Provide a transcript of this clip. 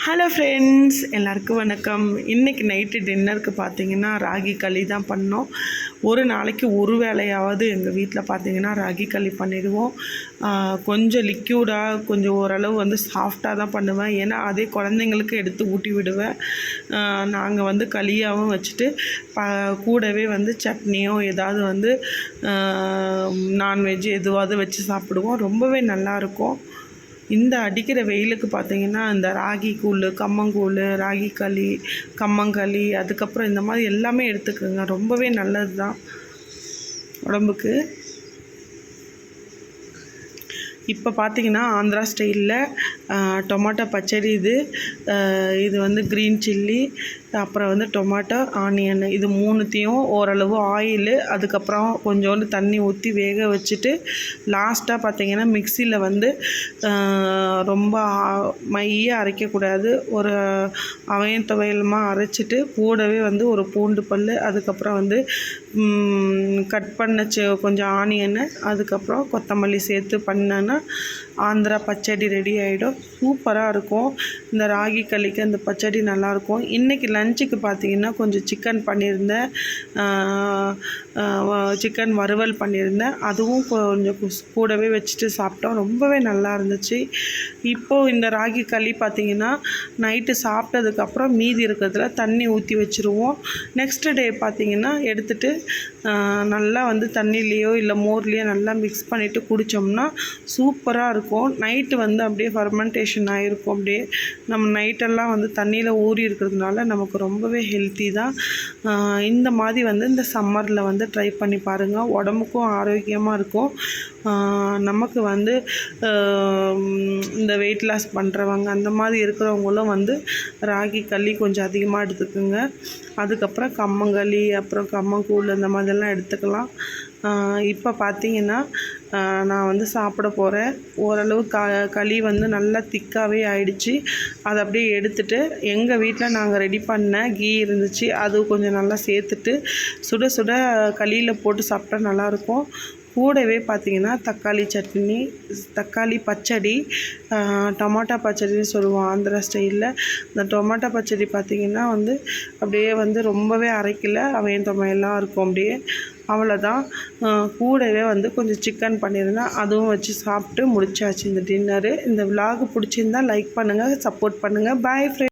Hello friends, எல்லாருக்கும் வணக்கம். இன்றைக்கி நைட்டு டின்னருக்கு பார்த்திங்கன்னா ராகி களி தான் பண்ணோம். ஒரு நாளைக்கு ஒரு வேளையாவது எங்கள் வீட்டில் பார்த்திங்கன்னா ராகி களி பண்ணிடுவோம். கொஞ்சம் லிக்யூடாக கொஞ்சம் ஓரளவு சாஃப்டாக தான் பண்ணுவேன். ஏன்னா அதே குழந்தைங்களுக்கு எடுத்து ஊட்டி விடுவேன். நாங்கள் களியாகவும் வச்சுட்டு கூடவே சட்னியோ ஏதாவது நான்வெஜ் எதுவாவது வச்சு சாப்பிடுவோம். ரொம்பவே நல்லாயிருக்கும். இந்த அடிக்கிற வெயிலுக்கு பார்த்திங்கன்னா இந்த ராகி கூழ், கம்மங்கூழ், ராகி களி, கம்மங்களி, அதுக்கப்புறம் இந்த மாதிரி எல்லாமே எடுத்துக்கோங்க. ரொம்பவே நல்லது தான் உடம்புக்கு. இப்போ பார்த்திங்கன்னா ஆந்திரா ஸ்டைலில் டொமாட்டோ பச்சடி, இது க்ரீன் சில்லி, அப்புறம் டொமாட்டோ ஆனியன், இது மூணுத்தையும் ஓரளவு ஆயிலு, அதுக்கப்புறம் கொஞ்சோண்டு தண்ணி ஊற்றி வேக வச்சுட்டு லாஸ்ட்டாக பார்த்திங்கன்னா மிக்சியில் ரொம்ப மையாக அரைக்கக்கூடாது. ஒரு அவயம் துவையலுமாக அரைச்சிட்டு கூடவே ஒரு பூண்டு பல், அதுக்கப்புறம் கட் பண்ண கொஞ்சம் ஆனியனு, அதுக்கப்புறம் கொத்தமல்லி சேர்த்து பண்ணேன்னா ஆந்திரா பச்சடி ரெடி ஆகிடும். சூப்பராக இருக்கும். இந்த ராகி களிக்கு அந்த பச்சடி நல்லாயிருக்கும். இன்றைக்கி லஞ்சுக்கு பார்த்திங்கன்னா கொஞ்சம் சிக்கன் பண்ணியிருந்தேன், சிக்கன் வறுவல் பண்ணியிருந்தேன். அதுவும் கொஞ்சம் கூடவே வச்சுட்டு சாப்பிட்டோம். ரொம்பவே நல்லா இருந்துச்சு. இப்போது இந்த ராகி களி பார்த்திங்கன்னா நைட்டு சாப்பிட்டதுக்கப்புறம் மீதி இருக்கிறதுல தண்ணி ஊற்றி வச்சுருவோம். நெக்ஸ்ட் டே பார்த்திங்கன்னா எடுத்துகிட்டு நல்லா தண்ணிலேயோ இல்லை மோர்லேயோ நல்லா மிக்ஸ் பண்ணிவிட்டு குடித்தோம்னா சூப்பராக இருக்கும். நைட்டு அப்படியே ஃபர்மெண்டேஷன் ஆகிருக்கும். அப்படியே நம்ம நைட்டெல்லாம் தண்ணியில் ஊறி இருக்கிறதுனால நமக்கு ரொம்பவே ஹெல்த்தி தான். இந்த மாதிரி இந்த சம்மரில் ட்ரை பண்ணி பாருங்கள். உடம்புக்கும் ஆரோக்கியமாக இருக்கும். நமக்கு இந்த வெயிட் லாஸ் பண்ணுறவங்க அந்த மாதிரி இருக்கிறவங்களும் ராகி களி கொஞ்சம் அதிகமாக எடுத்துக்கோங்க. அதுக்கப்புறம் கம்மங்களி, அப்புறம் கம்மங்கூழ், இந்த மாதிரிலாம் எடுத்துக்கலாம். இப்போ பார்த்திங்கன்னா நான் சாப்பிட போகிறேன். ஓரளவு களி நல்லா திக்காகவே ஆயிடுச்சு. அதை அப்படியே எடுத்துகிட்டு எங்கள் வீட்டில் நாங்கள் ரெடி பண்ண கீ இருந்துச்சு, அது கொஞ்சம் நல்லா சேர்த்துட்டு சுட சுட களியில் போட்டு சாப்பிட்டா நல்லாயிருக்கும். கூடவே பார்த்திங்கன்னா தக்காளி சட்னி, தக்காளி பச்சடி, டொமாட்டோ பச்சடின்னு சொல்லுவோம் ஆந்திரா ஸ்டைலில். இந்த டொமாட்டோ பச்சடி பார்த்திங்கன்னா அப்படியே ரொம்பவே அரைக்கல, அவன் தொமையெல்லாம் இருக்கும். அப்படியே அவ்வளோதான். கூடவே கொஞ்சம் சிக்கன் பண்ணியிருந்தேன், அதுவும் வச்சு சாப்பிட்டு முடிச்சாச்சு இந்த டின்னரு. இந்த விலாகு பிடிச்சிருந்தால் லைக் பண்ணுங்கள், சப்போர்ட் பண்ணுங்கள். Bye friends.